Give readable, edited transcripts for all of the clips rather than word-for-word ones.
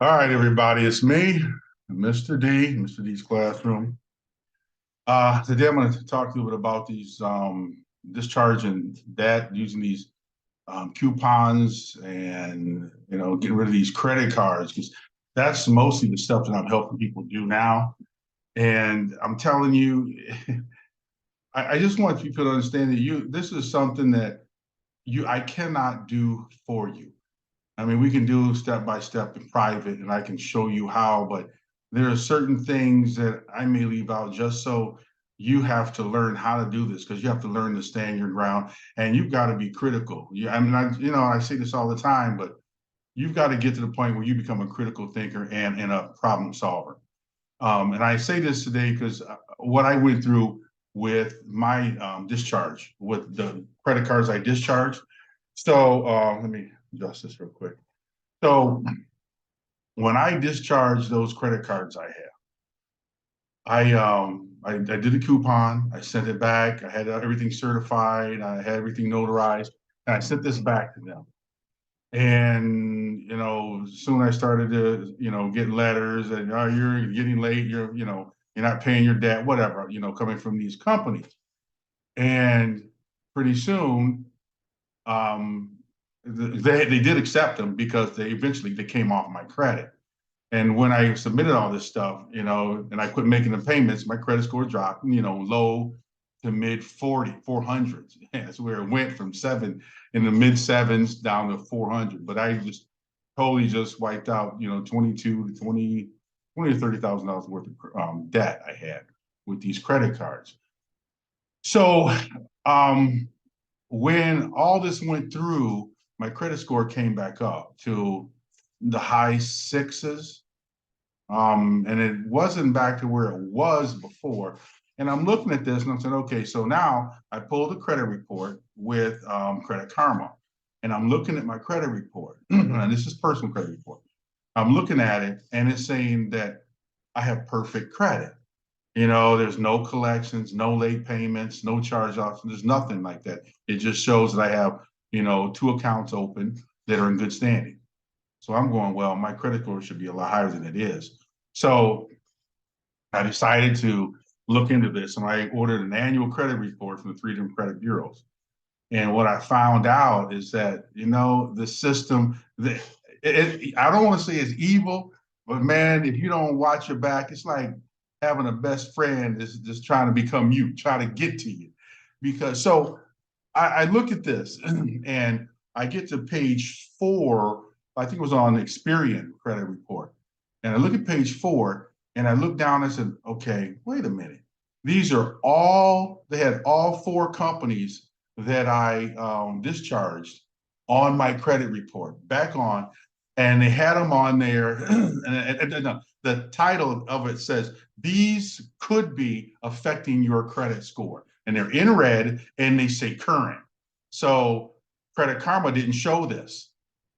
All right, everybody, it's me, Mr. D, Mr. D's Classroom. Today I'm going to talk to you about these discharge and debt using these coupons and getting rid of these credit cards because that's mostly the stuff that I'm helping people do now. And I'm telling you, I just want you to understand that this is something that I cannot do for you. I mean, we can do step by step in private and I can show you how, but there are certain things that I may leave out just so you have to learn how to do this because you have to learn to stand your ground and you've got to be critical. I mean, I say this all the time, but you've got to get to the point where you become a critical thinker and a problem solver. And I say this today because what I went through with my discharge, with the credit cards I discharged. So let me adjust this real quick. So when I discharged those credit cards I did a coupon, I sent it back, I had everything certified, I had everything notarized, and I sent this back to them. And soon I started to get letters and oh, you're getting late, you're not paying your debt, whatever, coming from these companies. And pretty soon, um, they did accept them because they eventually they came off my credit. And when I submitted all this stuff, and I quit making the payments, my credit score dropped, low to mid 400s. That's where it went from seven in the mid sevens down to 400. But I just totally just wiped out, 22 to 20 to $30,000 worth of debt I had with these credit cards. So when all this went through, my credit score came back up to the high sixes. And it wasn't back to where it was before. And I'm looking at this and I'm saying, okay, so now I pulled a credit report with Credit Karma. And I'm looking at my credit report, and this is personal credit report. I'm looking at it and it's saying that I have perfect credit. There's no collections, no late payments, no charge offs. There's nothing like that. It just shows that I have, two accounts open that are in good standing. So I'm going, well, my credit score should be a lot higher than it is. So I decided to look into this and I ordered an annual credit report from the three different credit bureaus. And what I found out is that, the system, I don't want to say it's evil, but man, if you don't watch your back, it's like having a best friend is just trying to become you, try to get to you. Because so I look at this and I get to page 4. I think it was on Experian credit report. And I look at page 4 and I look down and I said, okay, wait a minute. They had all 4 companies that I discharged on my credit report back on, and they had them on there. And the title of it says, these could be affecting your credit score. And they're in red and they say current. So Credit Karma didn't show this,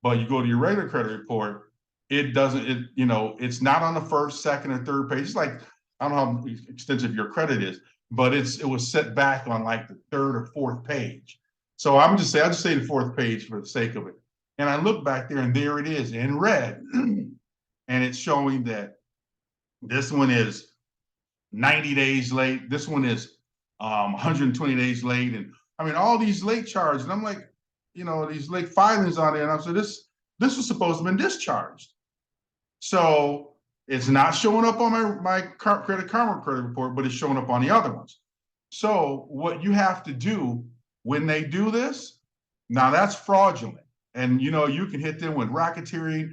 but you go to your regular credit report, it doesn't, it's not on the first, second, or third page. It's like, I don't know how extensive your credit is, but it was set back on like the third or fourth page. So I'll just say the fourth page for the sake of it. And I look back there and there it is in red. And it's showing that this one is 90 days late. This one is 120 days late. And I mean, all these late charges. And I'm like, these late filings on there. And I'm saying, this was supposed to have been discharged. So it's not showing up on my Credit Karma credit report, but it's showing up on the other ones. So what you have to do when they do this, now that's fraudulent. And you can hit them with racketeering,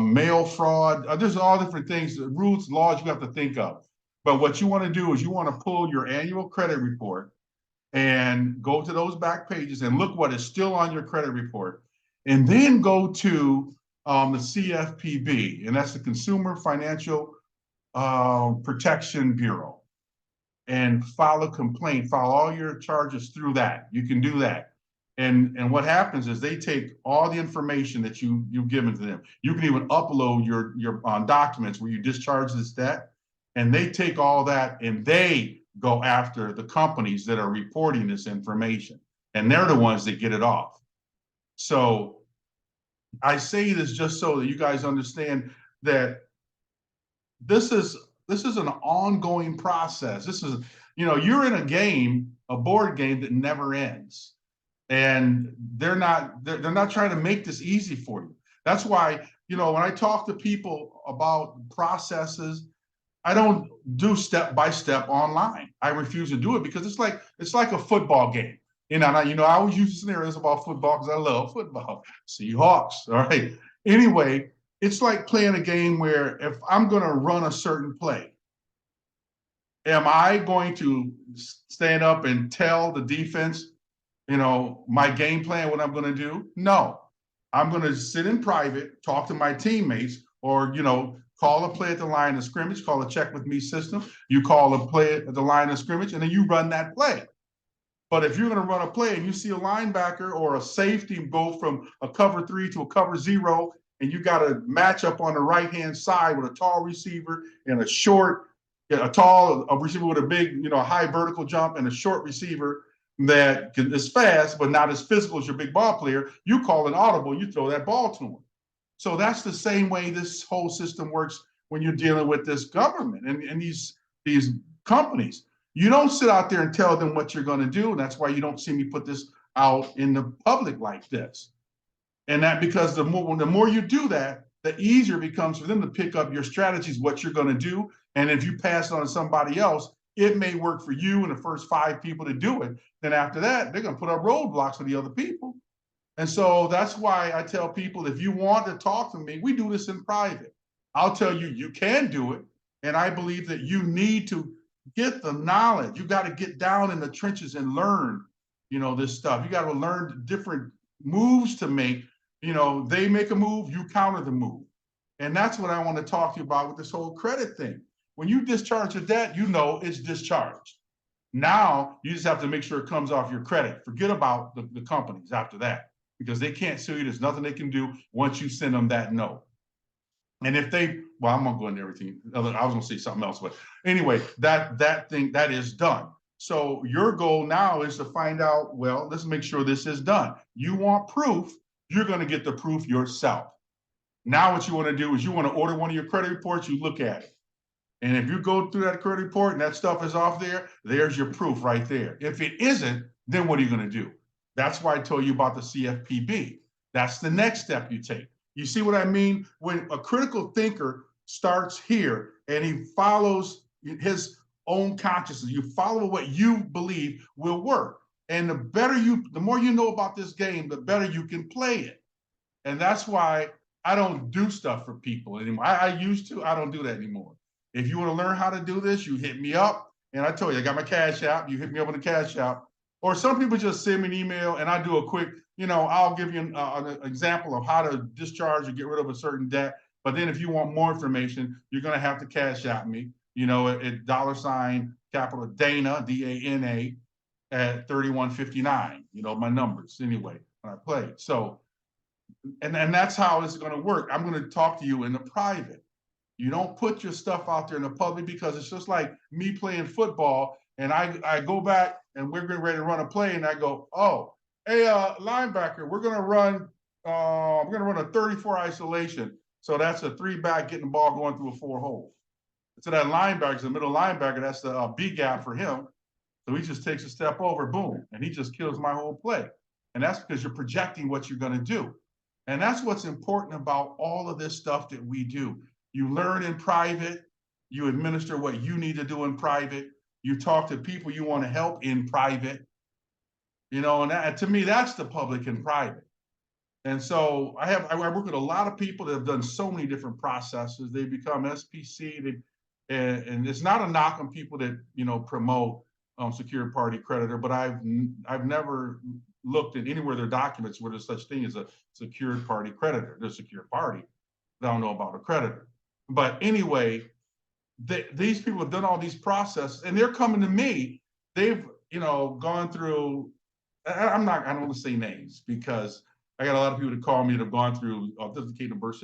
mail fraud. There's all different things, rules, laws you have to think of. But what you want to do is you want to pull your annual credit report and go to those back pages and look what is still on your credit report. And then go to the CFPB, and that's the Consumer Financial Protection Bureau, and file a complaint, file all your charges through that. You can do that. And what happens is they take all the information that you've given to them. You can even upload your documents where you discharge this debt, and they take all that and they go after the companies that are reporting this information, and they're the ones that get it off. So I say this just so that you guys understand that this is an ongoing process. This is, you're in a game, a board game that never ends. And they're not trying to make this easy for you. That's why, when I talk to people about processes, I don't do step by step online. I refuse to do it because it's like a football game. I always use scenarios about football because I love football. Seahawks, all right. Anyway, it's like playing a game where if I'm going to run a certain play, am I going to stand up and tell the defense, my game plan, what I'm going to do? No, I'm going to sit in private, talk to my teammates, or, call a play at the line of scrimmage, call a check with me system. You call a play at the line of scrimmage, and then you run that play. But if you're going to run a play and you see a linebacker or a safety go from a cover 3 to a cover 0, and you got a match up on the right-hand side with a tall receiver and a receiver with a big, high vertical jump and a short receiver that is fast but not as physical as your big ball player, you call an audible, you throw that ball to him. So that's the same way this whole system works when you're dealing with this government and these companies. You don't sit out there and tell them what you're going to do. And that's why you don't see me put this out in the public like this. And that because the more you do that, the easier it becomes for them to pick up your strategies, what you're going to do. And if you pass it on to somebody else, it may work for you and the first 5 people to do it. Then after that, they're going to put up roadblocks for the other people. And so that's why I tell people, if you want to talk to me, we do this in private. I'll tell you, you can do it. And I believe that you need to get the knowledge. You got to get down in the trenches and learn, this stuff. You got to learn different moves to make. They make a move, you counter the move. And that's what I want to talk to you about with this whole credit thing. When you discharge a debt, it's discharged. Now you just have to make sure it comes off your credit. Forget about the companies after that, because they can't sue you. There's nothing they can do once you send them that note. And if I'm gonna go into everything. I was gonna say something else, but anyway, that is done. So your goal now is to find out, well, let's make sure this is done. You want proof, you're gonna get the proof yourself. Now what you wanna do is you wanna order one of your credit reports, you look at it. And if you go through that credit report and that stuff is off there, there's your proof right there. If it isn't, then what are you gonna do? That's why I told you about the CFPB. That's the next step you take. You see what I mean? When a critical thinker starts here and he follows his own consciousness, you follow what you believe will work. And the more you know about this game, the better you can play it. And that's why I don't do stuff for people anymore. I used to, I don't do that anymore. If you want to learn how to do this, you hit me up. And I told you, I got my Cash App. You hit me up on the Cash App. Or some people just send me an email and I do a quick, I'll give you an example of how to discharge or get rid of a certain debt. But then if you want more information, you're going to have to Cash App me, at $capital Dana, D-A-N-A, at 3159, my numbers anyway, when I play. So, and that's how it's going to work. I'm going to talk to you in the private. You don't put your stuff out there in the public because it's just like me playing football and I go back and we're getting ready to run a play and I go, oh, hey, linebacker, we're gonna run a 34 isolation. So that's a 3-back getting the ball going through a 4-hole. So that linebacker's the middle linebacker, that's the B gap for him. So he just takes a step over, boom, and he just kills my whole play. And that's because you're projecting what you're gonna do. And that's what's important about all of this stuff that we do. You learn in private, you administer what you need to do in private, you talk to people you want to help in private, and to me, that's the public and private. And so I work with a lot of people that have done so many different processes. They become SPC, and it's not a knock on people that, promote secured party creditor, but I've never looked at anywhere their documents where there's such thing as a secured party creditor. There's a secured party. I don't know about a creditor. But anyway, these people have done all these processes and they're coming to me. They've, gone through, I don't want to say names because I got a lot of people that call me that have gone through authenticated birth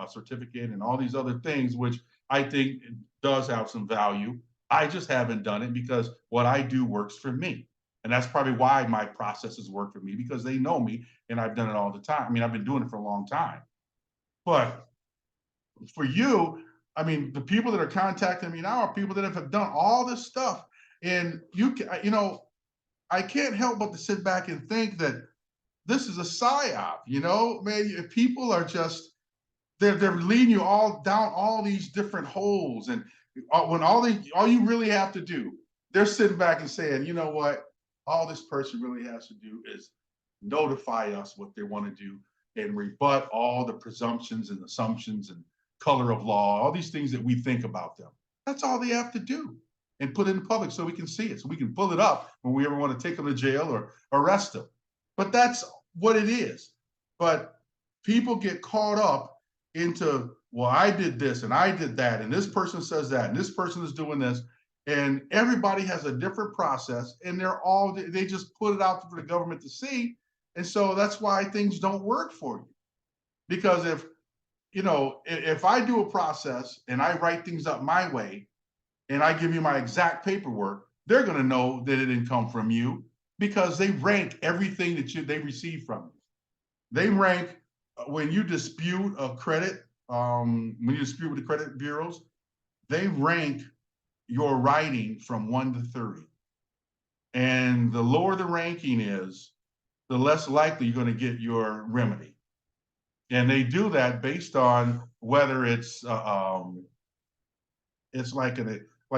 certificate and all these other things, which I think does have some value. I just haven't done it because what I do works for me. And that's probably why my processes work for me, because they know me and I've done it all the time. I mean, I've been doing it for a long time. But for you, I mean, the people that are contacting me now are people that have done all this stuff. And you know, I can't help but to sit back and think that this is a psyop, you know, man, people are just, they're leading you all down all these different holes. And when all you really have to do, they're sitting back and saying, you know what, all this person really has to do is notify us what they want to do and rebut all the presumptions and assumptions and color of law, all these things that we think about them. That's all they have to do, and put it in public so we can see it, so we can pull it up when we ever want to take them to jail or arrest them. But that's what it is. But people get caught up into, well, I did this and I did that, and this person says that, and this person is doing this, and everybody has a different process, and they just put it out for the government to see. And so that's why things don't work for you. Because if I do a process and I write things up my way and I give you my exact paperwork, they're going to know that it didn't come from you, because they rank everything that they receive from you. They rank when you dispute a credit, when you dispute with the credit bureaus, they rank your writing from 1 to 30. And the lower the ranking is, the less likely you're going to get your remedy. And they do that based on whether it's like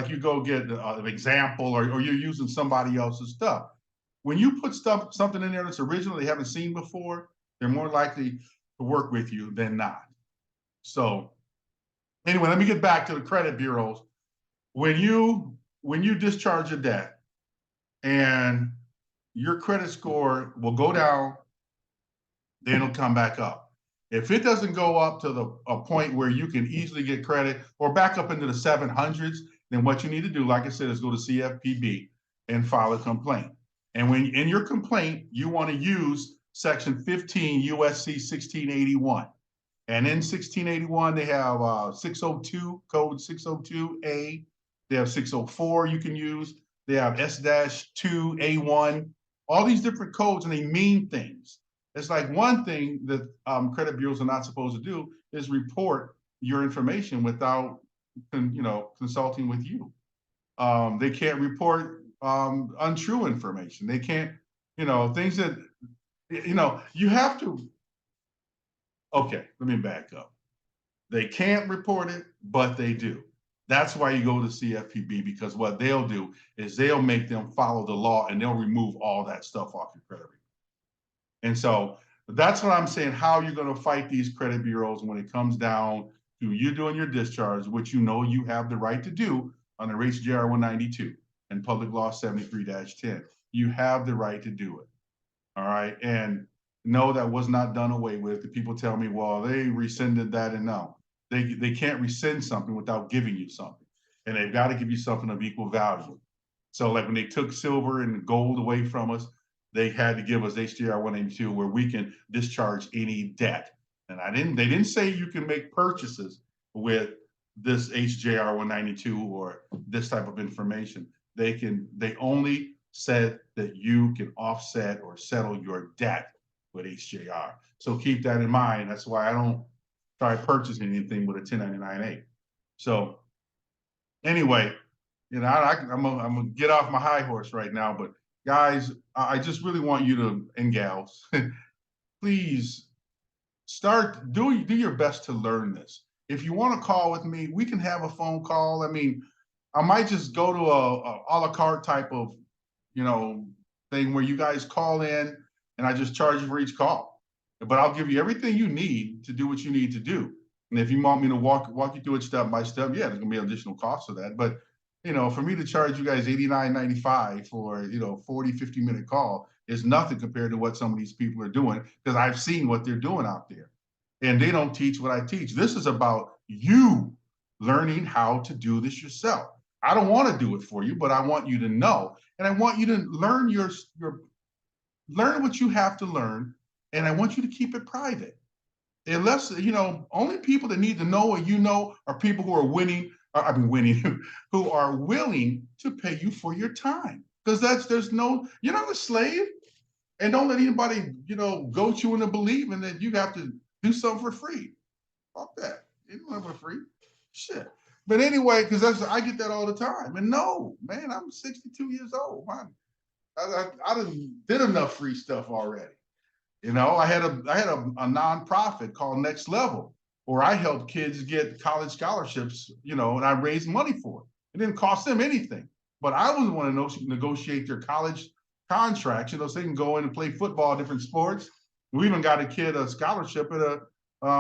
you go get an example, or you're using somebody else's stuff. When you put something in there that's original they haven't seen before, they're more likely to work with you than not. So anyway, let me get back to the credit bureaus. When you discharge a debt, and your credit score will go down, then it'll come back up. If it doesn't go up to a point where you can easily get credit, or back up into the 700s, then what you need to do, like I said, is go to CFPB and file a complaint. And when in your complaint, you want to use Section 15 USC 1681. And in 1681, they have 602, code 602A. They have 604 you can use. They have S-2A1, all these different codes, and they mean things. It's like one thing that credit bureaus are not supposed to do is report your information without, consulting with you. They can't report untrue information. They can't, things that, you have to. Okay, let me back up. They can't report it, but they do. That's why you go to CFPB, because what they'll do is they'll make them follow the law, and they'll remove all that stuff off your credit report. And so that's what I'm saying, how you're going to fight these credit bureaus when it comes down to you doing your discharge, which you have the right to do under HJR 192 and Public Law 73-10. You have the right to do it. All right. And no, that was not done away with. The people tell me, well, they rescinded that, and no. They can't rescind something without giving you something, and they've got to give you something of equal value. So like when they took silver and gold away from us, they had to give us HJR 182, where we can discharge any debt. And they didn't say you can make purchases with this HJR 192 or this type of information. They only said that you can offset or settle your debt with HJR. So keep that in mind. That's why I don't try purchasing anything with a 1099-A. So anyway, I'm gonna get off my high horse right now, but guys, I just really want you to, and gals, please do your best to learn this. If you want to call with me, we can have a phone call. I mean, I might just go to a la carte type of, thing where you guys call in and I just charge you for each call. But I'll give you everything you need to do what you need to do. And if you want me to walk you through it step by step, yeah, there's gonna be additional costs for that. But for me to charge you guys $89.95 for 40, 50-minute call is nothing compared to what some of these people are doing, because I've seen what they're doing out there. And they don't teach what I teach. This is about you learning how to do this yourself. I don't want to do it for you, but I want you to know. And I want you to learn learn what you have to learn, and I want you to keep it private. Unless, only people that need to know what are people who are who are willing to pay you for your time. Because you're not a slave. And don't let anybody, goat you into believing that you have to do something for free. Fuck that. You don't have free shit. But anyway, because I get that all the time. And no, man, I'm 62 years old. I did enough free stuff already. You know, I had a nonprofit called Next Level, where I helped kids get college scholarships, you know, and I raised money for it. It didn't cost them anything, but I was the one to negotiate their college contracts, you know, so they can go in and play football, different sports. We even got a kid a scholarship at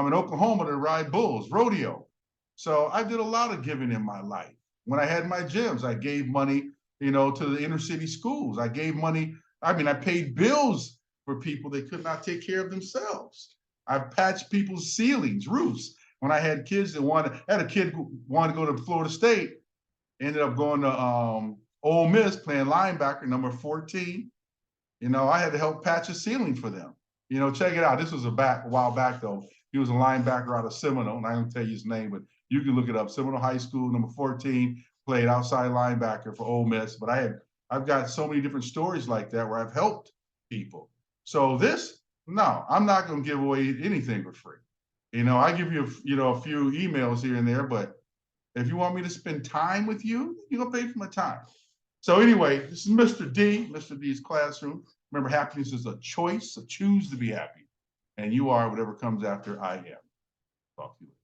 in Oklahoma to ride bulls, rodeo. So I did a lot of giving in my life. When I had my gyms, I gave money, you know, to the inner city schools. I gave money. I mean, I paid bills for people that could not take care of themselves. I patched people's ceilings, roofs. When I had kids that had a kid who wanted to go to Florida State, ended up going to Ole Miss playing linebacker, number 14. You know, I had to help patch a ceiling for them. You know, check it out. This was a while back though. He was a linebacker out of Seminole, and I don't tell you his name, but you can look it up. Seminole High School, number 14, played outside linebacker for Ole Miss. But I've got so many different stories like that where I've helped people. So no, I'm not going to give away anything for free. You know, I give you, you know, a few emails here and there, but if you want me to spend time with you, you're going to pay for my time. So anyway, this is Mr. D, Mr. D's classroom. Remember, happiness is a choice, so choose to be happy. And you are whatever comes after I am. Talk to you later.